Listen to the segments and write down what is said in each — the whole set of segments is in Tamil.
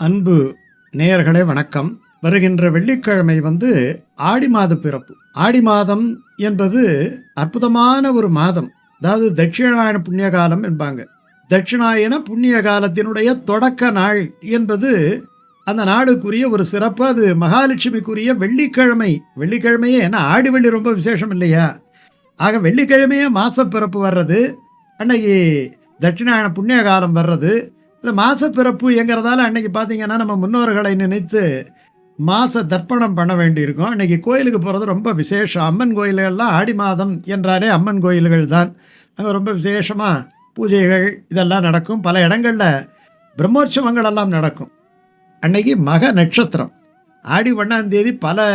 அன்பு நேயர்களே வணக்கம். வருகின்ற வெள்ளிக்கிழமை ஆடி மாத பிறப்பு. ஆடி மாதம் என்பது அற்புதமான ஒரு மாதம். அதாவது தட்சிணாயன புண்ணிய காலம் என்பாங்க. தட்சிணாயன புண்ணிய காலத்தினுடைய தொடக்க நாள் என்பது அந்த நாடுக்குரிய ஒரு சிறப்பு. அது மகாலட்சுமிக்குரிய வெள்ளிக்கிழமை. வெள்ளிக்கிழமையே ஏன்னா ஆடி வெள்ளி ரொம்ப விசேஷம் இல்லையா? ஆக வெள்ளிக்கிழமையே மாசப்பிறப்பு வர்றது, அன்னைக்கு தட்சிணாயன புண்ணிய காலம் வர்றது. இந்த மாசப்பிறப்பு என்கிறதால அன்னைக்கு பார்த்தீங்கன்னா நம்ம முன்னோர்களை நினைத்து மாச தர்ப்பணம் பண்ண வேண்டியிருக்கும். அன்னைக்கு கோயிலுக்கு போகிறது ரொம்ப விசேஷம். அம்மன் கோயில்கள்லாம் ஆடி மாதம் என்றாலே அம்மன் கோயில்கள் தான். அங்கே ரொம்ப விசேஷமாக பூஜைகள் இதெல்லாம் நடக்கும். பல இடங்களில் பிரம்மோற்சவங்கள் எல்லாம் நடக்கும். அன்னைக்கு மக நட்சத்திரம் ஆடி 1ஆம் தேதி. பல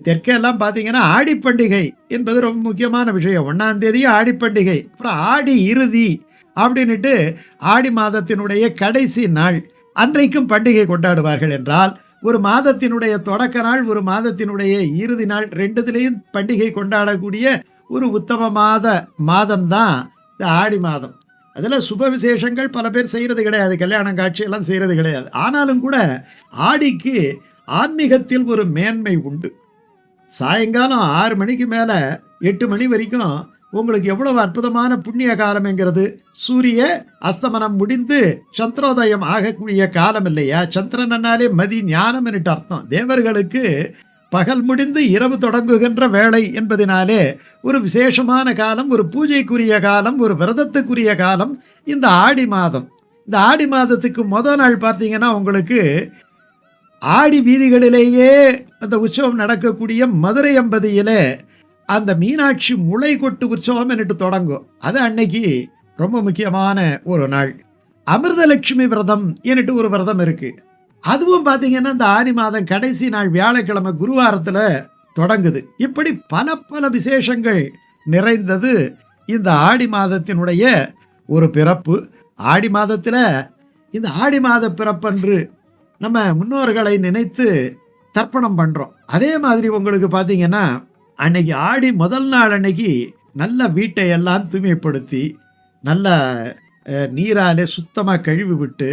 தெற்கெல்லாம் பார்த்தீங்கன்னா ஆடி பண்டிகை என்பது ரொம்ப முக்கியமான விஷயம். 1ஆம் தேதியும் ஆடி பண்டிகை, அப்புறம் ஆடி இறுதி அப்படின்ட்டு ஆடி மாதத்தினுடைய கடைசி நாள் அன்றைக்கும் பண்டிகை கொண்டாடுவார்கள். என்றால் ஒரு மாதத்தினுடைய தொடக்க நாள், ஒரு மாதத்தினுடைய இறுதி நாள், ரெண்டுத்திலையும் பண்டிகை கொண்டாடக்கூடிய ஒரு உத்தம மாதம் தான் இந்த ஆடி மாதம். அதில் சுப விசேஷங்கள் பல பேர் செய்கிறது கிடையாது, கல்யாணம் காட்சியெல்லாம் செய்கிறது கிடையாது. ஆனாலும் கூட ஆடிக்கு ஆன்மீகத்தில் ஒரு மேன்மை உண்டு. சாயங்காலம் 6 மணிக்கு மேலே 8 மணி வரைக்கும் உங்களுக்கு எவ்வளவு அற்புதமான புண்ணிய காலம் என்கிறது. சூரிய அஸ்தமனம் முடிந்து சந்திரோதயம் ஆகக்கூடிய காலம் இல்லையா? சந்திரனாலே மதி ஞானம் என்று அர்த்தம். தேவர்களுக்கு பகல் முடிந்து இரவு தொடங்குகின்ற வேளை என்பதனாலே ஒரு விசேஷமான காலம், ஒரு பூஜைக்குரிய காலம், ஒரு விரதத்துக்குரிய காலம் இந்த ஆடி மாதம். இந்த ஆடி மாதத்துக்கு முதல் நாள் பார்த்தீங்கன்னா உங்களுக்கு ஆடி வீதிகளிலேயே அந்த உற்சவம் நடக்கக்கூடிய மதுரை அம்பதியிலே அந்த மீனாட்சி முளை கொட்டு உற்சவம் என்று தொடங்கும். அது அன்னைக்கு ரொம்ப முக்கியமான ஒரு நாள். அமிர்தலட்சுமி விரதம் என்னட்டு ஒரு விரதம் இருக்கு. அதுவும் பார்த்தீங்கன்னா இந்த ஆடி மாதம் கடைசி நாள் வியாழக்கிழமை குருவாரத்தில் தொடங்குது. இப்படி பல பல விசேஷங்கள் நிறைந்தது இந்த ஆடி மாதத்தினுடைய ஒரு பிறப்பு. ஆடி மாதத்தில் இந்த ஆடி மாத பிறப்பன்று நம்ம முன்னோர்களை நினைத்து தர்ப்பணம் பண்ணுறோம். அதே மாதிரி உங்களுக்கு பார்த்தீங்கன்னா அன்னைக்கு ஆடி முதல் நாள் அன்னைக்கு நல்ல வீட்டை எல்லாம் தூய்மைப்படுத்தி நல்ல நீராலே சுத்தமாக கழுவி விட்டு,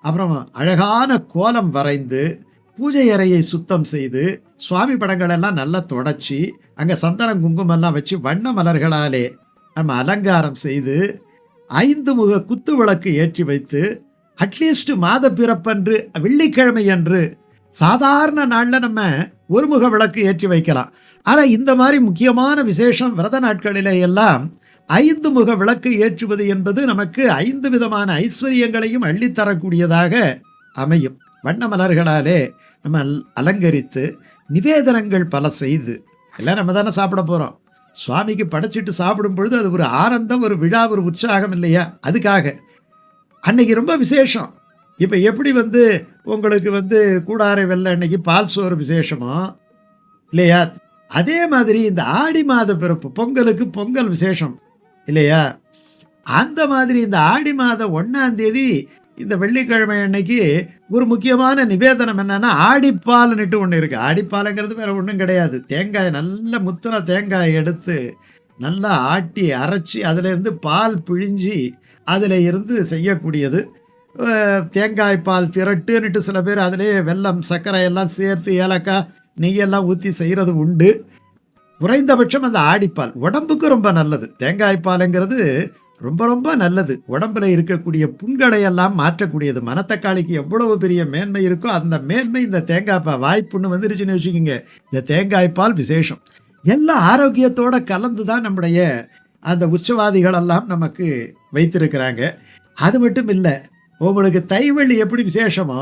அப்புறம் அழகான கோலம் வரைந்து பூஜை அறையை சுத்தம் செய்து சுவாமி படங்களெல்லாம் நல்லா தொடச்சி அங்கே சந்தனம் குங்குமெல்லாம் வச்சு வண்ண மலர்களாலே நம்ம அலங்காரம் செய்து 5 முக குத்து விளக்கு ஏற்றி வைத்து அட்லீஸ்ட் மாத பிறப்பன்று வெள்ளிக்கிழமை அன்று சாதாரண நாளில் நம்ம ஒரு முக விளக்கு ஏற்றி வைக்கலாம். ஆனால் இந்த மாதிரி முக்கியமான விசேஷம் விரத நாட்களிலே எல்லாம் 5 முக விளக்கு ஏற்றுவது என்பது நமக்கு 5 விதமான ஐஸ்வர்யங்களையும் அள்ளித்தரக்கூடியதாக அமையும். வண்ண மலர்களாலே நம்ம அலங்கரித்து நிவேதனங்கள் பல செய்து எல்லாம் நம்ம தானே சாப்பிட போகிறோம். சுவாமிக்கு படைச்சிட்டு சாப்பிடும் பொழுது அது ஒரு ஆனந்தம், ஒரு விழா, ஒரு உற்சாகம் இல்லையா? அதுக்காக அன்னைக்கு ரொம்ப விசேஷம். இப்போ எப்படி உங்களுக்கு கூடாரை வெள்ளை அன்னைக்கு பால் சோறு விசேஷமோ இல்லையா? அதே மாதிரி இந்த ஆடி மாத பிறப்பு பொங்கலுக்கு பொங்கல் விசேஷம் இல்லையா? அந்த மாதிரி இந்த ஆடி மாதம் 1ஆம் தேதி இந்த வெள்ளிக்கிழமை அன்னைக்கு ஒரு முக்கியமான நிவேதனம் என்னன்னா ஆடிப்பால்னுட்டு ஒன்று இருக்குது. ஆடிப்பாலுங்கிறது வேறு ஒன்றும் கிடையாது. தேங்காய் நல்ல முத்தின தேங்காய் எடுத்து நல்லா ஆட்டி அரைச்சி அதிலிருந்து பால் பிழிஞ்சி அதில் இருந்து செய்யக்கூடியது. தேங்காய் பால் திரட்டுன்னுட்டு சில பேர் அதிலே வெல்லம் சர்க்கரை எல்லாம் சேர்த்து ஏலக்காய் நெய்யெல்லாம் ஊற்றி செய்கிறது உண்டு. குறைந்தபட்சம் அந்த ஆடிப்பால் உடம்புக்கு ரொம்ப நல்லது. தேங்காய் பாலுங்கிறது ரொம்ப ரொம்ப நல்லது. உடம்புல இருக்கக்கூடிய புண்களையெல்லாம் மாற்றக்கூடியது. மணத்தக்காளிக்கு எவ்வளவு பெரிய மேன்மை இருக்கோ அந்த மேன்மை இந்த தேங்காய் பால். வாய்ப்புண்ணு வந்துருச்சுன்னு வச்சுக்கிங்க, இந்த தேங்காய் பால் விசேஷம். எல்லாம் ஆரோக்கியத்தோடு கலந்து தான் நம்முடைய அந்த உற்சவாதிகளெல்லாம் நமக்கு வைத்திருக்கிறாங்க. அது மட்டும் இல்லை, உங்களுக்கு தை வெள்ளி எப்படி விசேஷமோ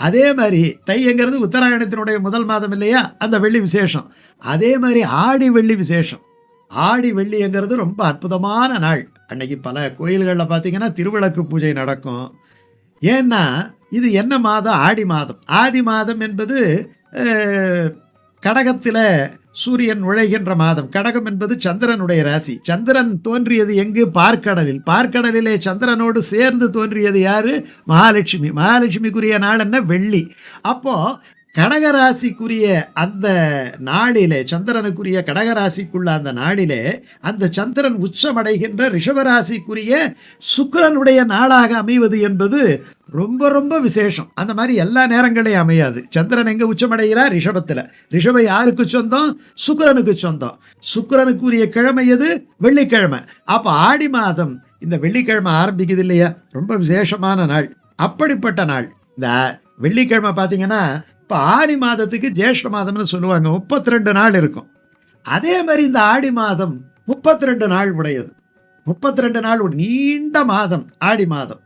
அதே மாதிரி தைங்கிறது உத்தராயணத்தினுடைய முதல் மாதம் இல்லையா? அந்த வெள்ளி விசேஷம். அதே மாதிரி ஆடி வெள்ளி விசேஷம். ஆடி வெள்ளிங்கிறது ரொம்ப அற்புதமான நாள். அன்னைக்கு பல கோயில்களில் பார்த்தீங்கன்னா திருவிளக்கு பூஜை நடக்கும். ஏன்னா இது என்ன மாதம்? ஆடி மாதம். ஆதி மாதம் என்பது கடகத்தில் சூரியன் நுழைகின்ற மாதம். கடகம் என்பது சந்திரனுடைய ராசி. சந்திரன் தோன்றியது எங்கு? பார்க்கடலில். பார்க்கடலிலே சந்திரனோடு சேர்ந்து தோன்றியது யாரு? மகாலட்சுமி. மகாலட்சுமிக்குரிய நாள் என்ன? வெள்ளி. அப்போது கடகராசிக்குரிய அந்த நாளிலே, சந்திரனுக்குரிய கடகராசிக்குள்ள அந்த நாளிலே, அந்த சந்திரன் உச்சமடைகின்ற ரிஷபராசிக்குரிய சுக்கிரனுடைய நாளாக அமைவது என்பது ரொம்ப ரொம்ப விசேஷம். அந்த மாதிரி எல்லா நேரங்களையும் அமையாது. சந்திரன் எங்கே உச்சமடைகிறார்? ரிஷபத்தில். ரிஷபம் யாருக்கு சொந்தம்? சுக்கிரனுக்கு சொந்தம். சுக்கிரனுக்குரிய கிழமை எது? வெள்ளிக்கிழமை. அப்போ ஆடி மாதம் இந்த வெள்ளிக்கிழமை ஆரம்பிக்குது இல்லையா, ரொம்ப விசேஷமான நாள். அப்படிப்பட்ட நாள் இந்த வெள்ளிக்கிழமை பார்த்தீங்கன்னா, இப்போ ஆடி மாதத்துக்கு ஜேஷ்ட மாதம்னு சொல்லுவாங்க, 32 நாள் இருக்கும். அதே மாதிரி இந்த ஆடி மாதம் 32 நாள் உடையது. 32 நாள் நீண்ட மாதம் ஆடி மாதம்.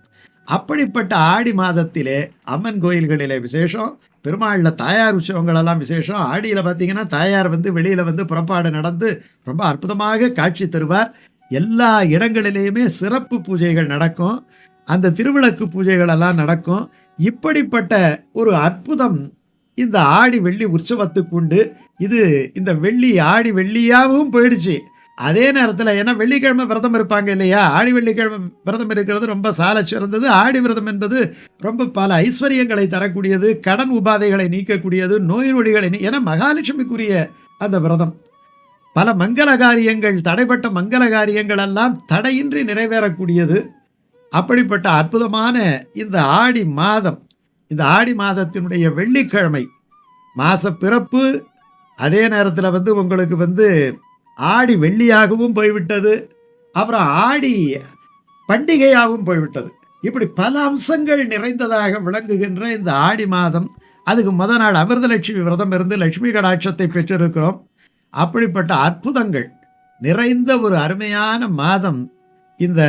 அப்படிப்பட்ட ஆடி மாதத்திலே அம்மன் கோயில்களிலே விசேஷம், பெருமாளில் தாயார் உற்சவங்களெல்லாம் விசேஷம். ஆடியில் பார்த்தீங்கன்னா தாயார் வெளியில் புறப்பாடு நடந்து ரொம்ப அற்புதமாக காட்சி தருவார். எல்லா இடங்களிலேயுமே சிறப்பு பூஜைகள் நடக்கும், அந்த திருவிளக்கு பூஜைகள் எல்லாம் நடக்கும். இப்படிப்பட்ட ஒரு அற்புதம் இந்த ஆடி வெள்ளி உற்சவத்துக்கு உண்டு. இது இந்த வெள்ளி ஆடி வெள்ளியாகவும் போயிடுச்சு. அதே நேரத்தில் ஏன்னா வெள்ளிக்கிழமை விரதம் இருப்பாங்க இல்லையா, ஆடி வெள்ளிக்கிழமை விரதம் இருக்கிறது ரொம்ப சால சிறந்தது. ஆடி விரதம் என்பது ரொம்ப பல ஐஸ்வர்யங்களை தரக்கூடியது, கடன் உபாதைகளை நீக்கக்கூடியது, நோய் நொடிகளை ஏன்னா மகாலட்சுமிக்குரிய அந்த விரதம். பல மங்கள காரியங்கள், தடைப்பட்ட மங்கள காரியங்கள் எல்லாம் தடையின்றி நிறைவேறக்கூடியது. அப்படிப்பட்ட அற்புதமான இந்த ஆடி மாதம், இந்த ஆடி மாதத்தினுடைய வெள்ளிக்கிழமை மாச பிறப்பு, அதே நேரத்தில் உங்களுக்கு ஆடி வெள்ளியாகவும் போய்விட்டது, அப்புறம் ஆடி பண்டிகையாகவும் போய்விட்டது. இப்படி பல அம்சங்கள் நிறைந்ததாக விளங்குகின்ற இந்த ஆடி மாதம், அதுக்கு முதல் நாள் அமிர்தலட்சுமி விரதம் இருந்து லட்சுமி கடாட்சத்தை பெற்றிருக்கிறோம். அப்படிப்பட்ட அற்புதங்கள் நிறைந்த ஒரு அருமையான மாதம் இந்த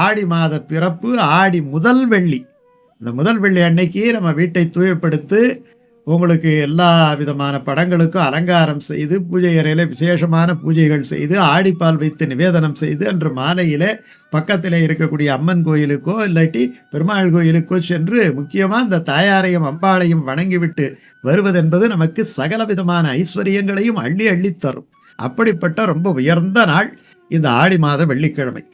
ஆடி மாத பிறப்பு. ஆடி முதல் வெள்ளி, இந்த முதல் வெள்ளி அன்னைக்கு நம்ம வீட்டை தூய்மைப்படுத்தி உங்களுக்கு எல்லா விதமான படங்களுக்கும் அலங்காரம் செய்து, பூஜை அறையில் விசேஷமான பூஜைகள் செய்து, ஆடிப்பால் வைத்து நிவேதனம் செய்து, அன்று மாலையில் பக்கத்தில் இருக்கக்கூடிய அம்மன் கோயிலுக்கோ இல்லாட்டி பெருமாள் கோயிலுக்கோ சென்று முக்கியமாக இந்த தாயாரையும் அம்பாளையும் வணங்கிவிட்டு வருவதென்பது நமக்கு சகல விதமான ஐஸ்வர்யங்களையும் அள்ளி அள்ளி தரும். அப்படிப்பட்ட ரொம்ப உயர்ந்த நாள் இந்த ஆடி மாத வெள்ளிக்கிழமை.